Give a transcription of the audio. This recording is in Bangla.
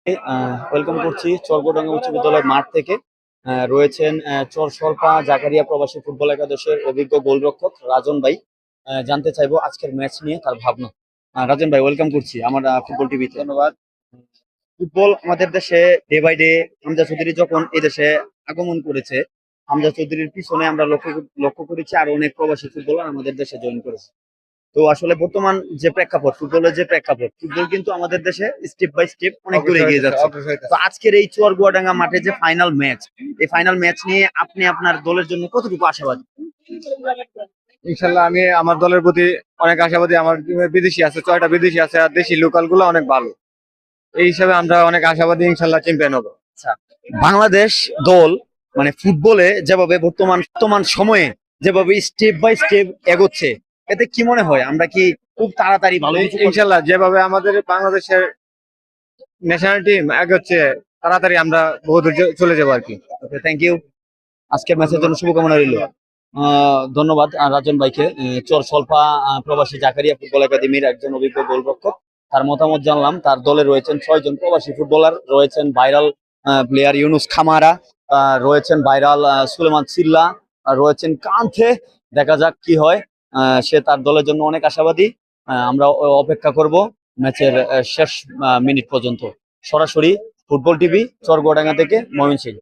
ওয়েলকাম করছি চরগোডাঙ্গা উচ্চ বিদ্যালয় মাঠ থেকে। রয়েছেন চরসরপা জাকারিয়া প্রবাসী ফুটবল একাদশের অভিজ্ঞ গোলরক্ষক রাজন ভাই। জানতে চাইবো আজকের ম্যাচ নিয়ে তার ভাবনা। রাজন ভাই, ওয়েলকাম করছি আমার ফুটবল টিভিতে। ধন্যবাদ। ফুটবল আমাদের দেশে day by day Hamza Choudhury যখন এই দেশে আগমন করেছে, হামজা চৌধুরীর পিছনে আমরা লক্ষ্য করেছি আরো অনেক প্রবাসী ফুটবলার আমাদের দেশে জয়েন করেছে। তো আসলে বর্তমান যে প্রেক্ষাপট, ফুটবলের যে প্রেক্ষাপট, ফুটবল কিন্তু আমাদের দেশে স্টেপ বাই স্টেপ অনেক দূরে এগিয়ে যাচ্ছে। তো আজকের এই চুয়ারগুয়াডাঙ্গা মাঠে যে ফাইনাল ম্যাচ, এই ফাইনাল ম্যাচ নিয়ে আপনি আপনার দলের জন্য কতটুকু আশাবাদী? ইনশাল্লাহ আমি আমার দলের প্রতি অনেক আশাবাদী। আমার বিদেশি আছে, 6টা বিদেশি আছে, আর দেশি লোকাল গুলো অনেক ভালো। এই হিসাবে আমরা অনেক আশাবাদী, ইনশাল্লাহ চ্যাম্পিয়ন হবো। আচ্ছা, বাংলাদেশ দল মানে ফুটবলে যেভাবে বর্তমান সময়ে যেভাবে স্টেপ বাই স্টেপ এগোচ্ছে, এতে কি মনে হয় আমরা কি খুব তাড়াতাড়ি ভালো কিছু করতে- ইনশাল্লাহ যেভাবে আমাদের বাংলাদেশের ন্যাশনাল টিম এগোচ্ছে, তাড়াতাড়ি আমরা বহু দূর চলে যাবো আর কি। ওকে, থ্যাংক ইউ। আজকের ম্যাচের জন্য শুভকামনা রইল। ধন্যবাদ রাজন ভাইকে। চর সল্পা প্রবাসী জাকারিয়া ফুটবল একাডেমির একজন অভিজ্ঞ গোলরক্ষক, তার মতামত জানলাম। তার দলে রয়েছেন 6 জন প্রবাসী ফুটবলার, রয়েছেন ভাইরাল প্লেয়ার ইউনুস খামারা, রয়েছেন ভাইরাল সুলেমান সিল্লা, রয়েছেন কান্থে। দেখা যাক কি হয়। সে তার দলের জন্য অনেক আশাবাদী। আমরা অপেক্ষা করব ম্যাচের শেষ মিনিট পর্যন্ত। সরাসরি ফুটবল টিভি চরগোডাঙ্গা থেকে ময়মনসিংহ।